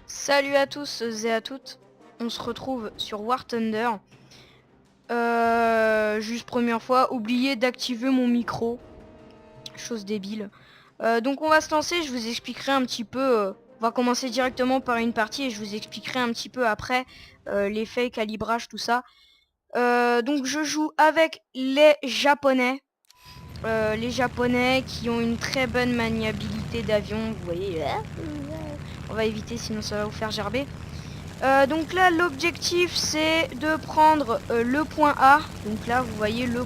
Salut à tous et à toutes, on se retrouve sur War Thunder. Juste première fois, oublié d'activer mon micro, chose débile. Donc on va se lancer, je vous expliquerai un petit peu, on va commencer directement par une partie et je vous expliquerai un petit peu après l'effet, calibrage, tout ça. Donc je joue avec les Japonais qui ont une très bonne maniabilité d'avion, vous voyez. On va éviter sinon ça va vous faire gerber. Donc là l'objectif c'est de prendre le point A, donc là vous voyez le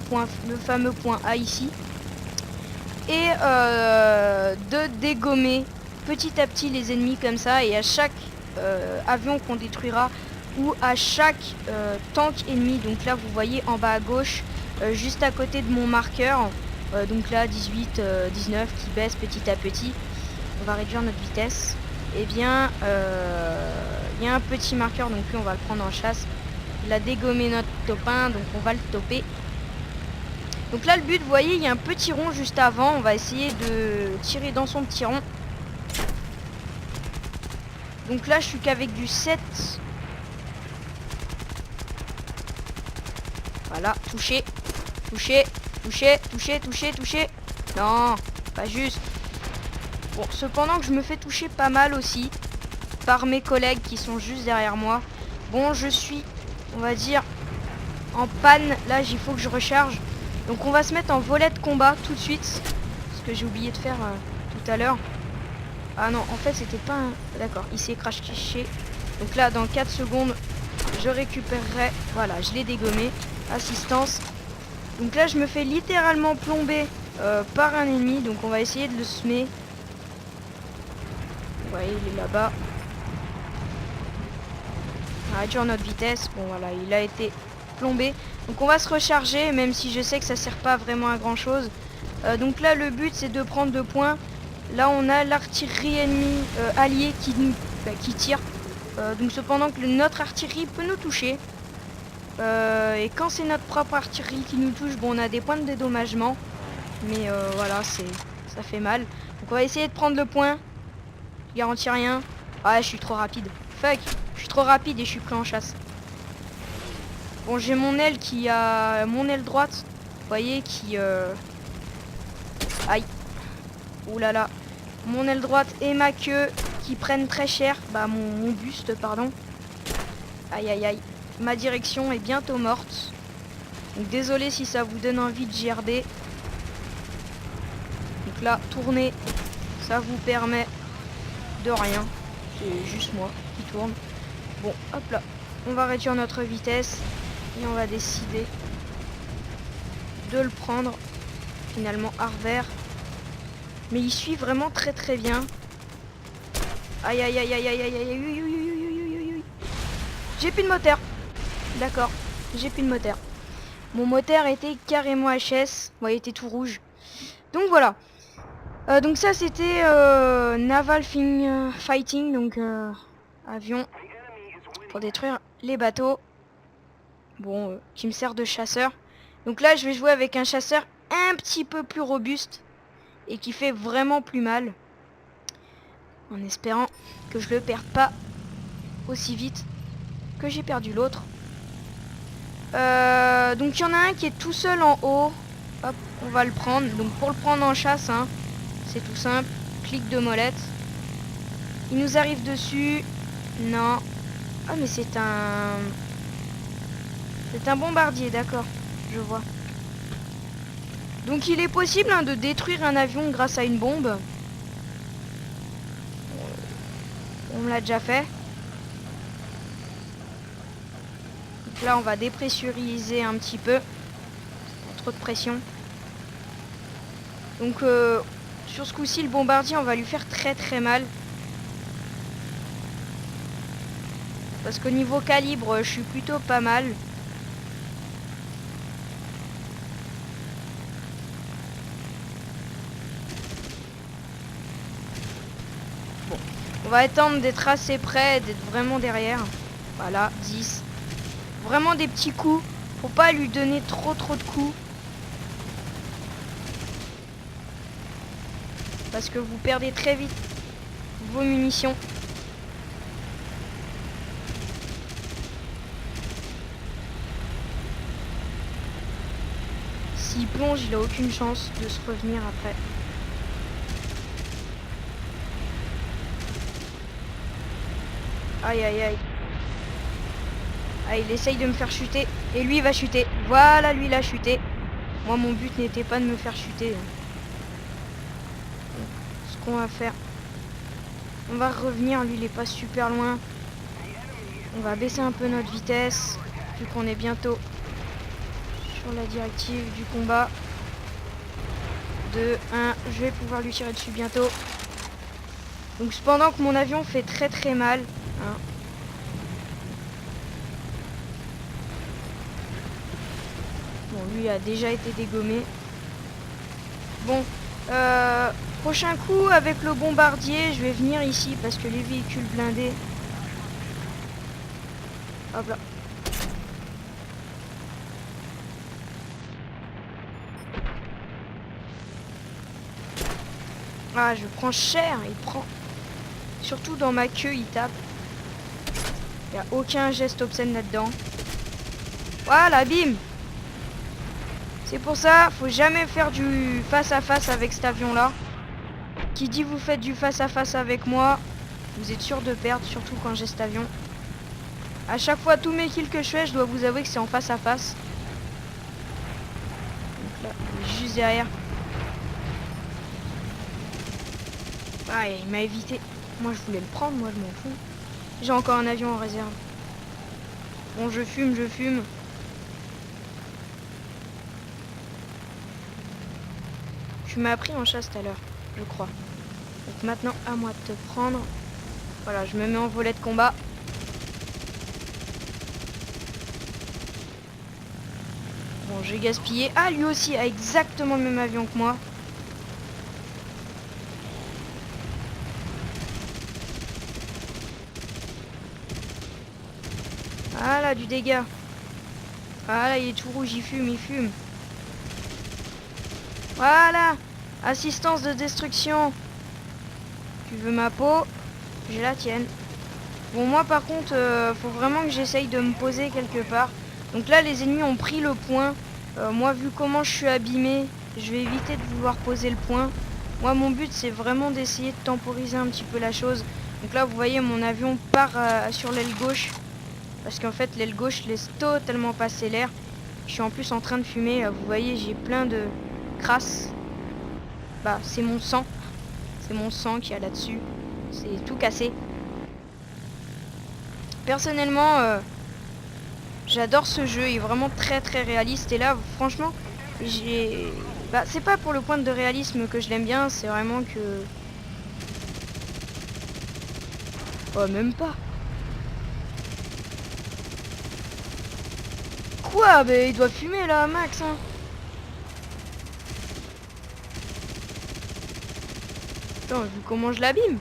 fameux point A ici, et de dégommer petit à petit les ennemis comme ça, et à chaque avion qu'on détruira ou à chaque tank ennemi, donc là vous voyez en bas à gauche juste à côté de mon marqueur, donc là 18, 19 qui baisse petit à petit, on va réduire notre vitesse. Et bien il y a un petit marqueur, donc lui on va le prendre en chasse. Il a dégommé notre topin, donc on va le toper. Donc là le but, vous voyez, il y a un petit rond juste avant, on va essayer de tirer dans son petit rond. Donc là je suis qu'avec du 7. Voilà, touché, touché, touché, touché, touché, touché. Non, pas juste. Bon, cependant que je me fais toucher pas mal aussi par mes collègues qui sont juste derrière moi. Bon, je suis, on va dire, en panne. Là, il faut que je recharge. Donc on va se mettre en volet de combat tout de suite. Ce que j'ai oublié de faire tout à l'heure. Ah non, en fait, c'était pas un... D'accord, il s'est craché. Donc là, dans 4 secondes, je récupérerai... Voilà, je l'ai dégommé. Assistance. Donc là, je me fais littéralement plomber par un ennemi. Donc on va essayer de le semer. Vous voyez, il est là-bas. On va réduire notre vitesse. Bon, voilà, il a été plombé. Donc on va se recharger, même si je sais que ça sert pas vraiment à grand chose. Donc là le but c'est de prendre 2 points. Là on a l'artillerie ennemie alliée qui tire. Donc cependant que notre artillerie peut nous toucher. Et quand c'est notre propre artillerie qui nous touche, bon on a des points de dédommagement. Mais voilà, ça fait mal. Donc on va essayer de prendre le point. Je garantis rien. Ah, je suis trop rapide. Fuck, je suis trop rapide et je suis pris en chasse. Bon, j'ai mon aile qui a... Mon aile droite, vous voyez, qui... Aïe. Ouh là là. Mon aile droite et ma queue qui prennent très cher. Bah, mon buste, pardon. Aïe, aïe, aïe. Ma direction est bientôt morte. Donc, désolé si ça vous donne envie de gerber. Donc là, tourner, ça vous permet de rien. C'est juste moi qui tourne. Bon, hop là. On va réduire notre vitesse. Et on va décider de le prendre. Finalement, Harvard. Mais il suit vraiment très très bien. Aïe aïe aïe aïe aïe aïe aïe aïe. J'ai plus de moteur. D'accord, j'ai plus de moteur. Mon moteur était carrément HS. Bon, il était tout rouge. Donc voilà. Donc ça c'était Naval Fighting. Donc avion. Pour détruire les bateaux. Bon, qui me sert de chasseur. Donc là je vais jouer avec un chasseur un petit peu plus robuste. Et qui fait vraiment plus mal. En espérant que je le perde pas aussi vite que j'ai perdu l'autre. Donc il y en a un qui est tout seul en haut. Hop, on va le prendre. Donc pour le prendre en chasse, hein, c'est tout simple. Clic de molette. Il nous arrive dessus. Non. Ah mais c'est un... C'est un bombardier, d'accord. Je vois. Donc il est possible de détruire un avion grâce à une bombe. On me l'a déjà fait. Donc là on va dépressuriser un petit peu. Trop de pression. Donc sur ce coup-ci le bombardier on va lui faire très très mal. Parce qu'au niveau calibre je suis plutôt pas mal. Bon, on va attendre d'être assez près, d'être vraiment derrière. Voilà, 10. Vraiment des petits coups. Faut pas lui donner trop de coups. Parce que vous perdez très vite vos munitions. s'il plonge, il a aucune chance de se revenir après. Aïe aïe aïe. Ah, il essaye de me faire chuter. Et lui, il va chuter. Voilà, lui, il a chuté. Moi, mon but n'était pas de me faire chuter. Ce qu'on va faire... On va revenir. Lui, il est pas super loin. On va baisser un peu notre vitesse. Vu qu'on est bientôt sur la directive du combat. 2, 1. Je vais pouvoir lui tirer dessus bientôt. Donc, cependant que mon avion fait très très mal. Hein. Bon, lui a déjà été dégommé. Bon, prochain coup avec le bombardier, je vais venir ici parce que les véhicules blindés... Hop là. Ah, je prends cher, il prend... Surtout dans ma queue, il tape. Il n'y a aucun geste obscène là-dedans. Voilà, bim. C'est pour ça, faut jamais faire du face-à-face avec cet avion-là. Qui dit vous faites du face-à-face avec moi, vous êtes sûr de perdre, surtout quand j'ai cet avion. À chaque fois, tous mes kills que je fais, je dois vous avouer que c'est en face-à-face. Donc là, il est juste derrière. Ah, il m'a évité. Moi, je voulais le prendre, moi, je m'en fous. J'ai encore un avion en réserve. Bon, je fume, je fume. Tu m'as pris en chasse tout à l'heure, je crois. Donc maintenant, à moi de te prendre. Voilà, je me mets en volet de combat. Bon, j'ai gaspillé. Ah, lui aussi a exactement le même avion que moi. Voilà, du dégât. Voilà, il est tout rouge, il fume, il fume. Voilà. Assistance de destruction. Tu veux ma peau? J'ai la tienne. Bon, moi par contre, faut vraiment que j'essaye de me poser quelque part. Donc là, les ennemis ont pris le point. Moi, vu comment je suis abîmé, je vais éviter de vouloir poser le point. Moi, mon but, c'est vraiment d'essayer de temporiser un petit peu la chose. Donc là, vous voyez, mon avion part sur l'aile gauche. Parce qu'en fait, l'aile gauche laisse totalement passer l'air. Je suis en plus en train de fumer. Vous voyez, j'ai plein de crasse. Bah, c'est mon sang. C'est mon sang qu'il y a là-dessus. C'est tout cassé. Personnellement, j'adore ce jeu. Il est vraiment très très réaliste. Et là, franchement, j'ai... Bah, c'est pas pour le point de réalisme que je l'aime bien. C'est vraiment que... Oh, même pas. Quoi? Bah, il doit fumer là, Max. Hein. Attends, vu comment je l'abîme.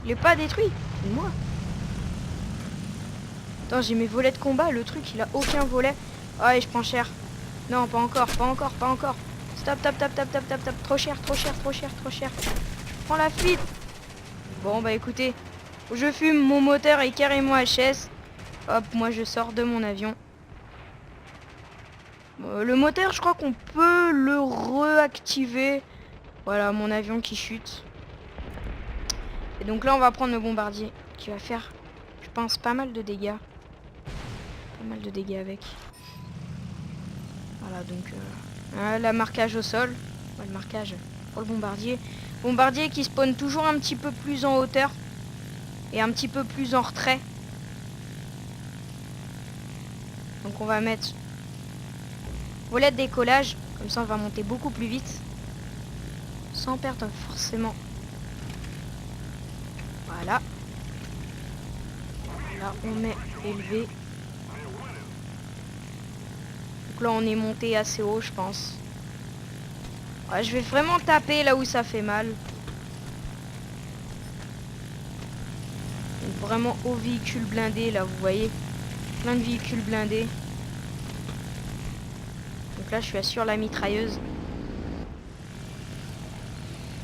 Il est pas détruit. C'est moi. Attends, j'ai mes volets de combat. Le truc, il a aucun volet. Ah, et je prends cher. Non, pas encore, pas encore, pas encore. Stop, stop, stop, stop, stop, stop, stop. Trop cher, trop cher, trop cher, trop cher. Je prends la fuite. Bon, bah écoutez. Je fume, mon moteur est carrément HS. Hop, moi je sors de mon avion. Le moteur, je crois qu'on peut le réactiver. Voilà, mon avion qui chute. Et donc là, on va prendre le bombardier qui va faire, je pense, pas mal de dégâts. Pas mal de dégâts avec. Voilà, donc la marquage au sol. Ouais, le marquage pour le bombardier. Bombardier qui spawn toujours un petit peu plus en hauteur. Et un petit peu plus en retrait. Donc on va mettre volet de décollage. Comme ça, on va monter beaucoup plus vite. Sans perdre forcément. Voilà. Là, on met élevé. Donc là, on est monté assez haut, je pense. Ouais, je vais vraiment taper là où ça fait mal. Donc vraiment au véhicule blindé, là, vous voyez. Plein de véhicules blindés. Donc là, je suis sur la mitrailleuse.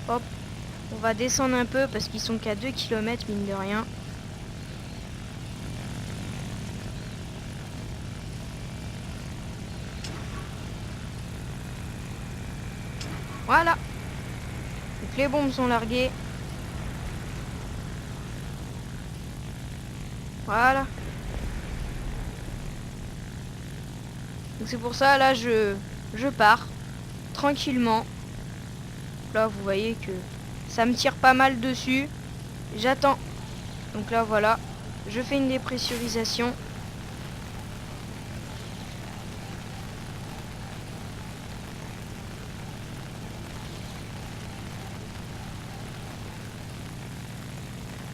Hop. On va descendre un peu parce qu'ils sont qu'à 2 km, mine de rien. Voilà. Donc les bombes sont larguées. Voilà. Donc c'est pour ça, là, je pars tranquillement. Là, vous voyez que ça me tire pas mal dessus. J'attends. Donc là, voilà. Je fais une dépressurisation.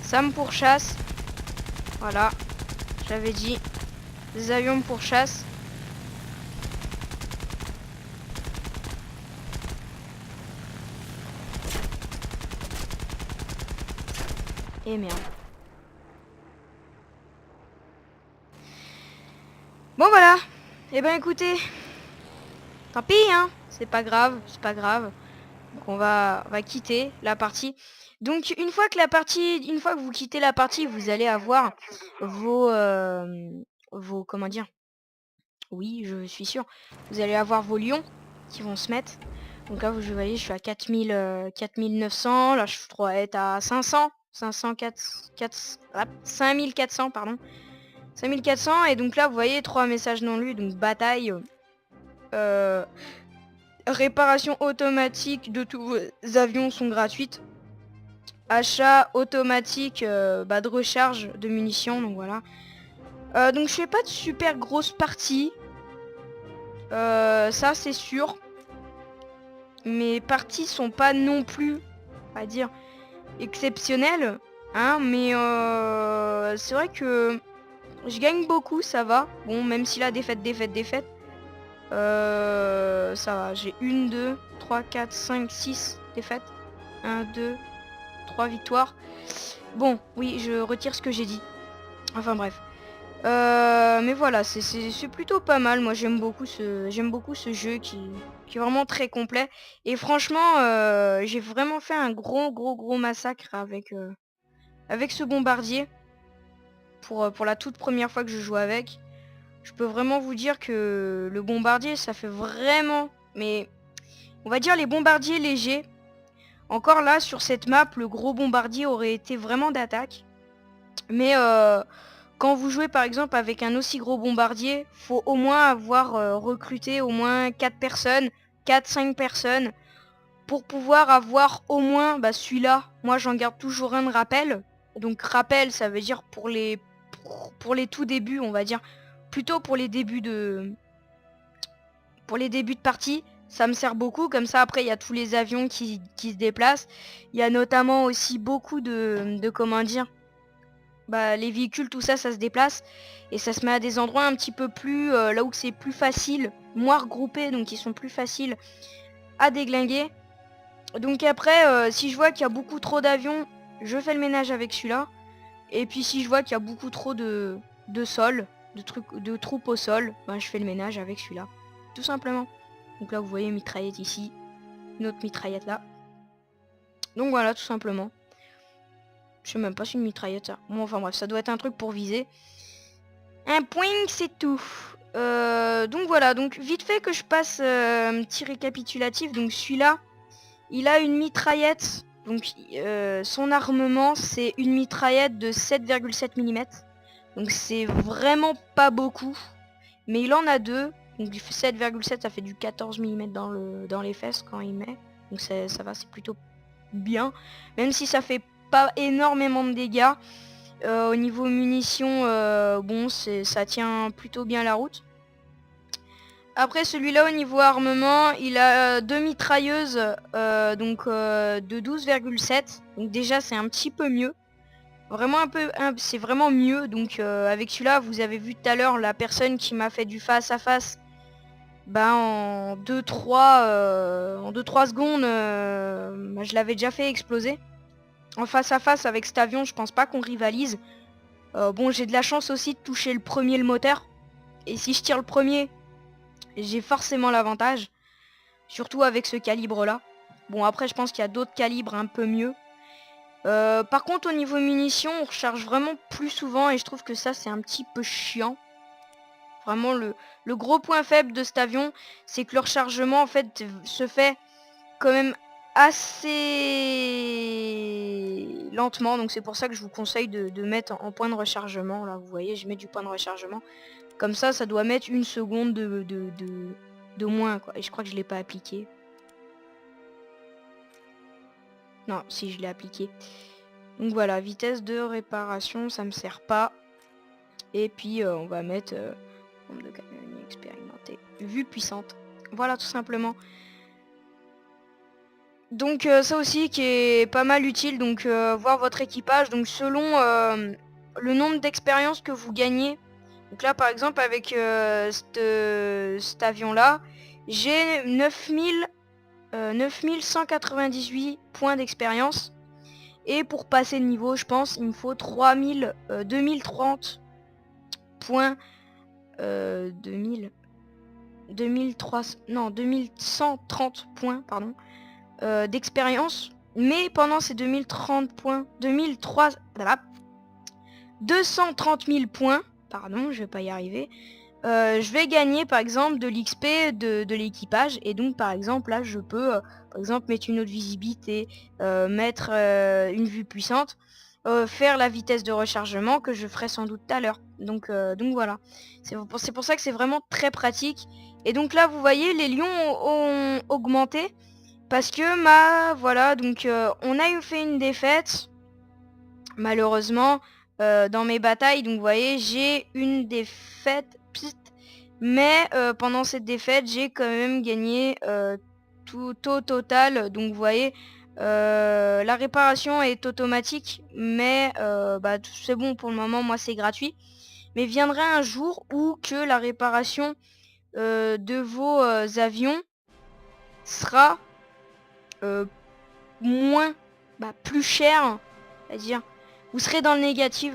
Ça me pourchasse. Voilà. J'avais dit. Des avions me pourchassent. Et merde. Bon voilà. Eh ben écoutez. Tant pis hein. C'est pas grave. C'est pas grave. Donc on va quitter la partie. Donc une fois que vous quittez la partie, vous allez avoir vos comment dire. Oui, je suis sûr. Vous allez avoir vos lions qui vont se mettre. Donc là, vous voyez, je suis à 4900. Là, je dois être à 500. 5400, pardon. 5400. Et donc là, vous voyez, 3 messages non lus. Donc bataille. euh, Réparation automatique de tous vos avions sont gratuites. Achat automatique de recharge de munitions. Donc voilà. Donc je fais pas de super grosse partie. Ça c'est sûr. Mes parties sont pas non plus, on va dire, exceptionnelles. Hein, mais c'est vrai que je gagne beaucoup, ça va. Bon, même si la défaite. Ça va, j'ai 1, 2, 3, 4, 5, 6 défaites. 1, 2, 3 victoires. Bon, oui, je retire ce que j'ai dit. Enfin bref. Mais voilà, c'est plutôt pas mal. Moi j'aime beaucoup ce jeu qui est vraiment très complet. Et franchement, j'ai vraiment fait un gros massacre avec ce bombardier pour la toute première fois que je joue avec. Je peux vraiment vous dire que le bombardier, ça fait vraiment, mais on va dire les bombardiers légers. Encore là, sur cette map, le gros bombardier aurait été vraiment d'attaque. Mais quand vous jouez par exemple avec un aussi gros bombardier, faut au moins avoir recruté au moins 4 personnes, 4-5 personnes, pour pouvoir avoir au moins celui-là. Moi j'en garde toujours un de rappel. Donc rappel, ça veut dire pour les tout débuts, on va dire. Plutôt pour les débuts de partie. Ça me sert beaucoup, comme ça après il y a tous les avions qui se déplacent. Il y a notamment aussi beaucoup de comment dire, les véhicules, tout ça, ça se déplace et ça se met à des endroits un petit peu plus là où c'est plus facile, moins regroupés, donc ils sont plus faciles à déglinguer. Donc après, si je vois qu'il y a beaucoup trop d'avions, je fais le ménage avec celui-là. Et puis si je vois qu'il y a beaucoup trop de sol, de troupes au sol, je fais le ménage avec celui-là, tout simplement. Donc là vous voyez une mitraillette ici, une autre mitraillette là. Donc voilà, tout simplement. Je sais même pas si une mitraillette ça. Bon, enfin bref, ça doit être un truc pour viser. Un point, c'est tout. Donc voilà, donc vite fait que je passe un petit récapitulatif. Donc celui-là, il a une mitraillette. Donc son armement, c'est une mitraillette de 7,7 mm. Donc c'est vraiment pas beaucoup. Mais il en a deux. Donc du 7,7, ça fait du 14 mm dans les fesses quand il met. Donc ça va, c'est plutôt bien. Même si ça fait pas énormément de dégâts. Au niveau munitions, bon, ça tient plutôt bien la route. Après celui-là, au niveau armement, il a deux mitrailleuses de 12,7. Donc déjà c'est un petit peu mieux. Vraiment c'est vraiment mieux. Donc avec celui-là, vous avez vu tout à l'heure la personne qui m'a fait du face à face. En 2-3 secondes, je l'avais déjà fait exploser. En face à face avec cet avion, je pense pas qu'on rivalise. Bon, j'ai de la chance aussi de toucher le premier le moteur. Et si je tire le premier, j'ai forcément l'avantage. Surtout avec ce calibre-là. Bon, après, je pense qu'il y a d'autres calibres un peu mieux. Par contre, au niveau munitions, on recharge vraiment plus souvent. Et je trouve que ça, c'est un petit peu chiant. Vraiment, le gros point faible de cet avion, c'est que le rechargement, en fait, se fait quand même assez lentement, donc c'est pour ça que je vous conseille de mettre en point de rechargement. Là vous voyez, je mets du point de rechargement, comme ça doit mettre une seconde de moins quoi. Et je crois que je l'ai pas appliqué. Non, si je l'ai appliqué. Donc voilà, vitesse de réparation, ça me sert pas. Et puis on va mettre nombre de canonniers expérimentés, vue puissante. Voilà tout simplement. Donc ça aussi qui est pas mal utile, donc voir votre équipage, donc selon le nombre d'expérience que vous gagnez. Donc là par exemple avec cet avion là, j'ai 9198 points d'expérience. Et pour passer le niveau, je pense, il me faut 2030 points. 2130 points, pardon. D'expérience, mais pendant ces 2030 points, 230 000 points, pardon, je vais pas y arriver, je vais gagner par exemple de l'XP de l'équipage, et donc par exemple là je peux par exemple mettre une autre visibilité, mettre une vue puissante, faire la vitesse de rechargement que je ferai sans doute tout à l'heure. Donc voilà, c'est pour ça que c'est vraiment très pratique. Et donc là vous voyez les lions ont augmenté. Parce que voilà, donc on a fait une défaite, malheureusement, dans mes batailles. Donc vous voyez, j'ai une défaite, mais pendant cette défaite, j'ai quand même gagné tout au total. Donc vous voyez, la réparation est automatique, mais c'est bon pour le moment, moi c'est gratuit. Mais viendra un jour où que la réparation de vos avions sera moins, plus cher, c'est-à-dire vous serez dans le négatif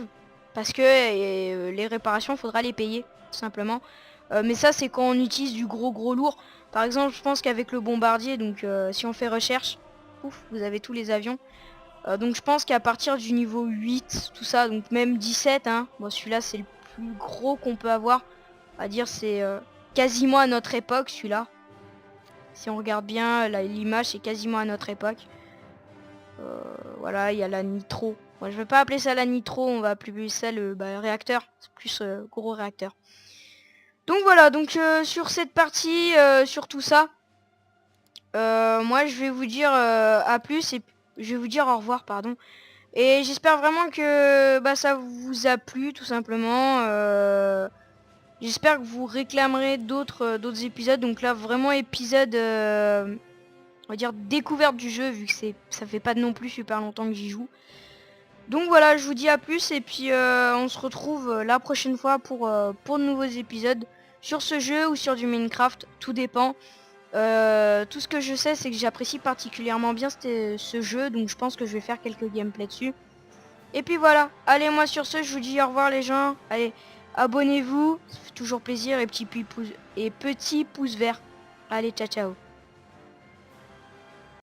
parce que les réparations faudra les payer tout simplement. Mais ça c'est quand on utilise du gros lourd. Par exemple je pense qu'avec le bombardier, donc si on fait recherche, ouf, vous avez tous les avions. Donc je pense qu'à partir du niveau 8, tout ça, donc même 17, hein, bon celui-là c'est le plus gros qu'on peut avoir. On va dire c'est quasiment à notre époque celui-là. Si on regarde bien l'image, c'est quasiment à notre époque. Voilà, il y a la nitro. Moi, je vais pas appeler ça la nitro, on va appeler ça le réacteur. C'est plus gros réacteur. Donc voilà, donc sur cette partie, sur tout ça, moi je vais vous dire à plus et je vais vous dire au revoir, pardon. Et j'espère vraiment que ça vous a plu tout simplement. J'espère que vous réclamerez d'autres épisodes. Donc là vraiment épisode on va dire découverte du jeu, vu que ça fait pas non plus super longtemps que j'y joue. Donc voilà, je vous dis à plus et puis on se retrouve la prochaine fois pour de nouveaux épisodes sur ce jeu ou sur du Minecraft, tout dépend. Tout ce que je sais c'est que j'apprécie particulièrement bien ce jeu, donc je pense que je vais faire quelques gameplays dessus. Et puis voilà, allez, moi sur ce je vous dis au revoir les gens, allez, abonnez-vous, ça fait toujours plaisir, et petits pouces verts. Allez, ciao ciao.